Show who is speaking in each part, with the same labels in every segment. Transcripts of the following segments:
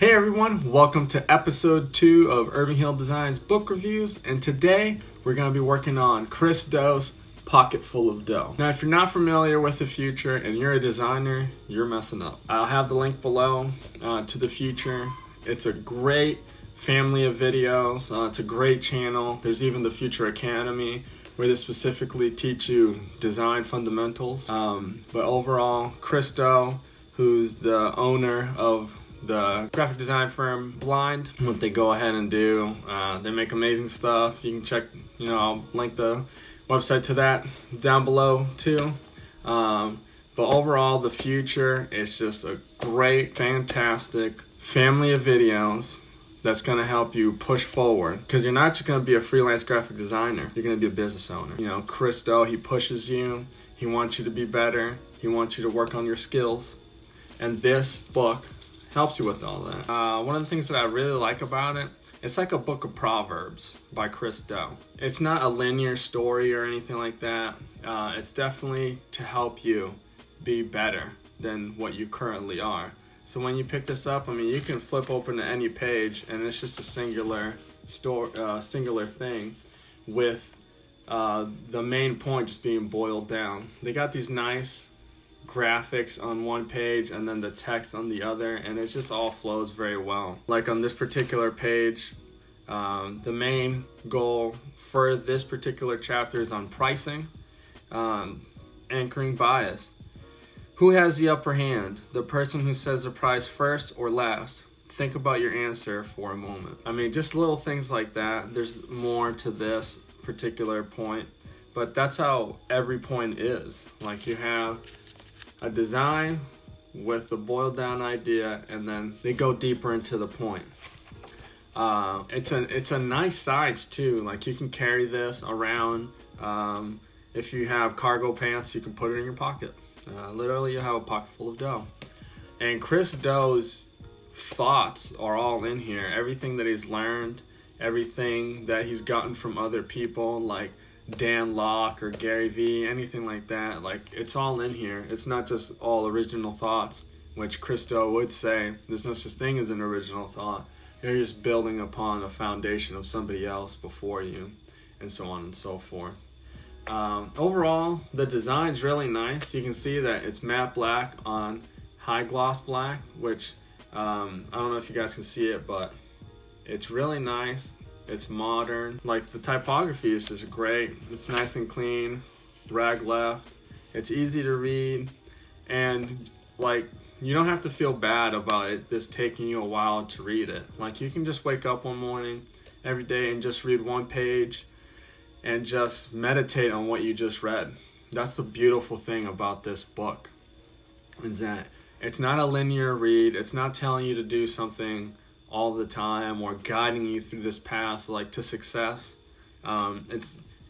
Speaker 1: Hey everyone, welcome to episode 2 of Irving Hill Designs book reviews, and today we're going to be working on Chris Do's Pocket Full of Dough. Now if you're not familiar with The Futur and you're a designer, you're messing up. I'll have the link below to The Futur. It's a great family of videos, it's a great channel. There's even The Futur Academy where they specifically teach you design fundamentals. But overall, Chris Do, who's the owner of the graphic design firm Blind, what they go ahead and do, they make amazing stuff. You can check, I'll link the website to that down below too. But overall, The Futur is just a great, fantastic family of videos that's going to help you push forward, because you're not just going to be a freelance graphic designer, you're going to be a business owner. Chris Do, he pushes you, he wants you to be better, he wants you to work on your skills, and this book helps you with all that. One of the things that I really like about it, it's like a book of Proverbs by Chris Do. It's not a linear story or anything like that. It's definitely to help you be better than what you currently are. So when you pick this up, you can flip open to any page and it's just a singular thing with the main point just being boiled down. They got these nice graphics on one page and then the text on the other, and it just all flows very well. Like on this particular page, the main goal for this particular chapter is on pricing, anchoring bias. Who has the upper hand? The person who says the price first or last? Think about your answer for a moment. Just little things like that. There's more to this particular point, but that's how every point is. Like, you have a design with a boiled down idea, and then they go deeper into the point. It's a nice size too. Like, you can carry this around. If you have cargo pants, you can put it in your pocket. Literally, you have a pocket full of dough. And Chris Do's thoughts are all in here. Everything that he's learned, everything that he's gotten from other people like Dan Lok or Gary Vee, anything like that. Like, it's all in here. It's not just all original thoughts, which Chris Do would say there's no such thing as an original thought. You're just building upon a foundation of somebody else before you, and so on and so forth. Overall, the design's really nice. You can see that it's matte black on high gloss black, which I don't know if you guys can see it, but it's really nice. It's modern. Like, the typography is just great. It's nice and clean, rag left. It's easy to read, and like, you don't have to feel bad about this taking you a while to read it. Like, you can just wake up one morning every day and just read one page and just meditate on what you just read. That's the beautiful thing about this book, is that it's not a linear read. It's not telling you to do something all the time or guiding you through this path like to success.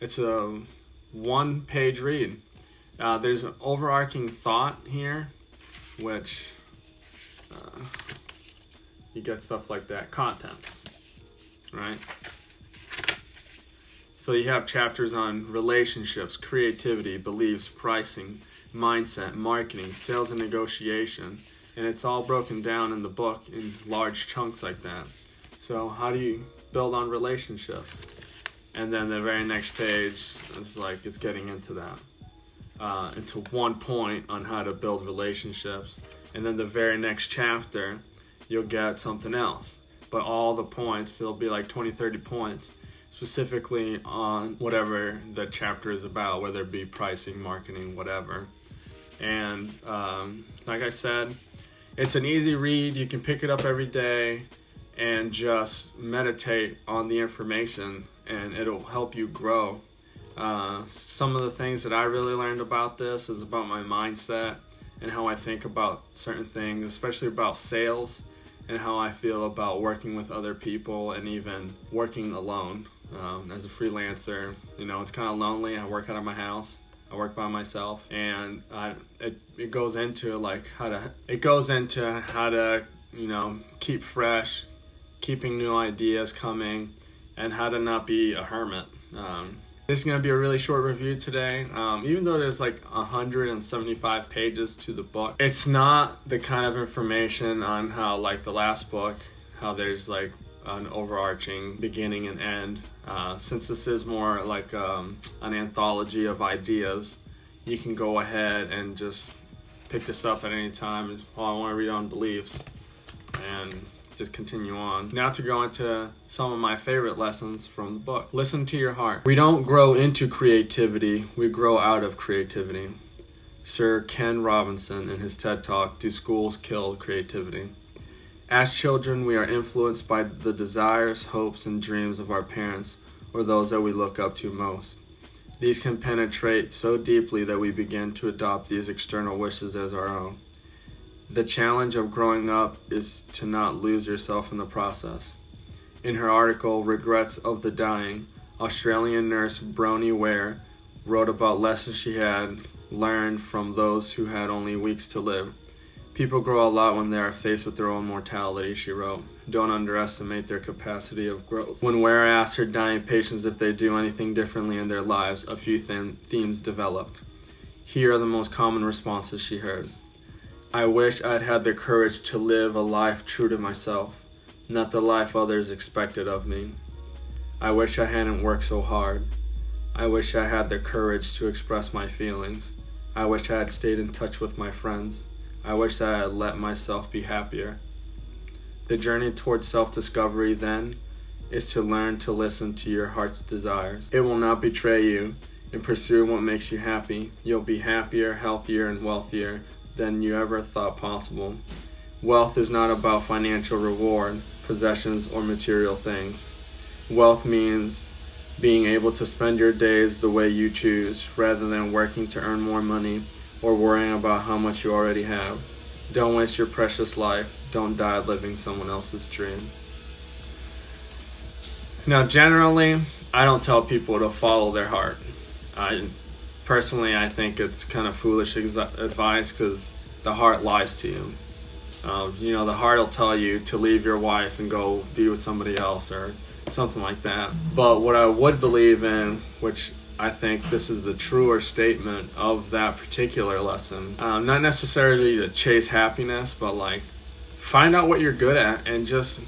Speaker 1: It's a one-page read. There's an overarching thought here, which you get stuff like that, contents, right? So you have chapters on relationships, creativity, beliefs, pricing, mindset, marketing, sales and negotiation. And it's all broken down in the book in large chunks like that. So how do you build on relationships? And then the very next page is like, it's getting into that. Into one point on how to build relationships. And then the very next chapter, you'll get something else. But all the points, there'll be like 20, 30 points, specifically on whatever the chapter is about, whether it be pricing, marketing, whatever. And like I said, it's an easy read. You can pick it up every day and just meditate on the information, and it'll help you grow. Some of the things that I really learned about this is about my mindset and how I think about certain things, especially about sales, and how I feel about working with other people and even working alone. As a freelancer, it's kind of lonely. I work out of my house. I work by myself, and it goes into how to keep fresh, keeping new ideas coming, and how to not be a hermit. This is going to be a really short review today. Even though there's like 175 pages to the book, it's not the kind of information on how, like the last book, how there's like an overarching beginning and end. Since this is more like an anthology of ideas, you can go ahead and just pick this up at any time. I want to read on beliefs and just continue on. Now to go into some of my favorite lessons from the book. Listen to your heart. We don't grow into creativity, we grow out of creativity. Sir Ken Robinson in his TED Talk, Do Schools Kill Creativity? As children, we are influenced by the desires, hopes, and dreams of our parents or those that we look up to most. These can penetrate so deeply that we begin to adopt these external wishes as our own. The challenge of growing up is to not lose yourself in the process. In her article, Regrets of the Dying, Australian nurse Bronnie Ware wrote about lessons she had learned from those who had only weeks to live. People grow a lot when they are faced with their own mortality, she wrote. Don't underestimate their capacity of growth. When Ware asked her dying patients if they do anything differently in their lives, a few themes developed. Here are the most common responses she heard. I wish I'd had the courage to live a life true to myself, not the life others expected of me. I wish I hadn't worked so hard. I wish I had the courage to express my feelings. I wish I had stayed in touch with my friends. I wish that I had let myself be happier. The journey towards self-discovery, then, is to learn to listen to your heart's desires. It will not betray you. In pursuing what makes you happy, you'll be happier, healthier, and wealthier than you ever thought possible. Wealth is not about financial reward, possessions, or material things. Wealth means being able to spend your days the way you choose, rather than working to earn more money or worrying about how much you already have. Don't waste your precious life. Don't die living someone else's dream. Now, generally, I don't tell people to follow their heart. Personally, I think it's kind of foolish advice because the heart lies to you. The heart will tell you to leave your wife and go be with somebody else or something like that. But what I would believe in, which I think this is the truer statement of that particular lesson. Not necessarily to chase happiness, but like find out what you're good at and just,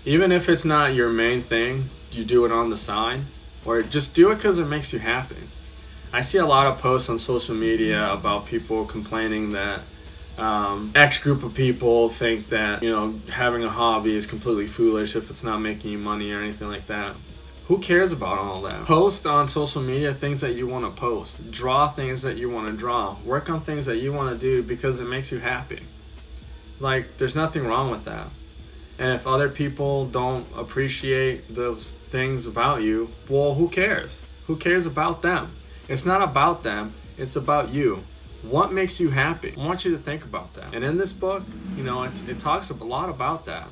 Speaker 1: even if it's not your main thing, you do it on the side or just do it because it makes you happy. I see a lot of posts on social media about people complaining that X group of people think that, having a hobby is completely foolish if it's not making you money or anything like that. Who cares about all that? Post on social media things that you want to post. Draw things that you want to draw. Work on things that you want to do because it makes you happy. Like, there's nothing wrong with that. And if other people don't appreciate those things about you, well, who cares? Who cares about them? It's not about them. It's about you. What makes you happy? I want you to think about that. And in this book, it talks a lot about that.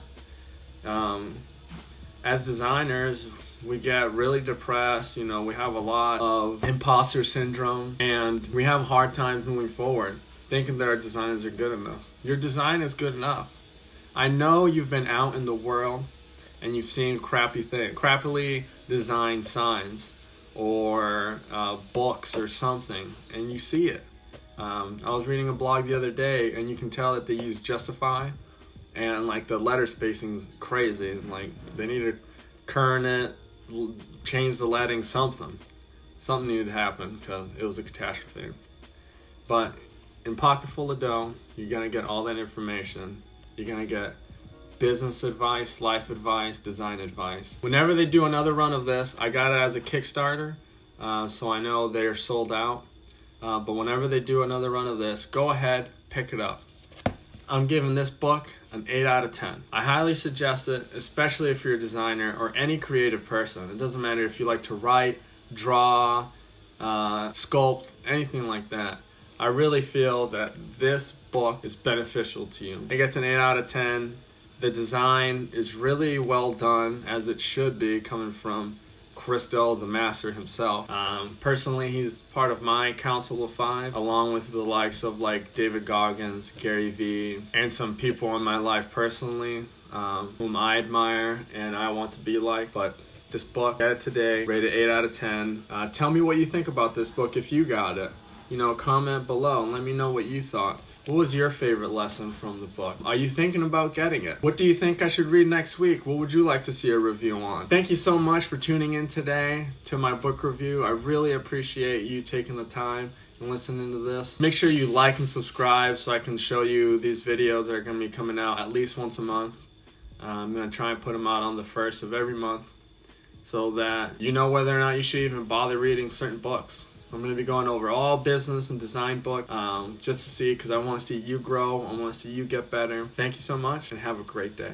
Speaker 1: As designers, we get really depressed, we have a lot of imposter syndrome, and we have hard times moving forward, thinking that our designs are good enough. Your design is good enough. I know you've been out in the world and you've seen crappily designed signs or books or something, and you see it. I was reading a blog the other day, and you can tell that they use Justify, and like the letter spacing is crazy, and like they need to kern it, change the lettering, something needed to happen because it was a catastrophe. But in Pocket Full of Dough, you're gonna get all that information. You're gonna get business advice, life advice, design advice. Whenever they do another run of this, I got it as a Kickstarter, so I know they're sold out. But whenever they do another run of this, go ahead, pick it up. I'm giving this book an 8 out of 10. I highly suggest it, especially if you're a designer or any creative person. It doesn't matter if you like to write, draw, sculpt, anything like that. I really feel that this book is beneficial to you. It gets an 8 out of 10. The design is really well done, as it should be, coming from Christo, the master himself. Personally, he's part of my Council of Five, along with the likes of like David Goggins, Gary Vee, and some people in my life personally, whom I admire and I want to be like. But this book. Get it today. Rate it 8 out of 10. Tell me what you think about this book if you got it. You know, comment below and let me know what you thought. What was your favorite lesson from the book? Are you thinking about getting it? What do you think I should read next week? What would you like to see a review on? Thank you so much for tuning in today to my book review. I really appreciate you taking the time and listening to this. Make sure you like and subscribe so I can show you these videos that are going to be coming out at least once a month. I'm going to try and put them out on the 1st of every month so that you know whether or not you should even bother reading certain books. I'm going to be going over all business and design books just to see, because I want to see you grow. I want to see you get better. Thank you so much and have a great day.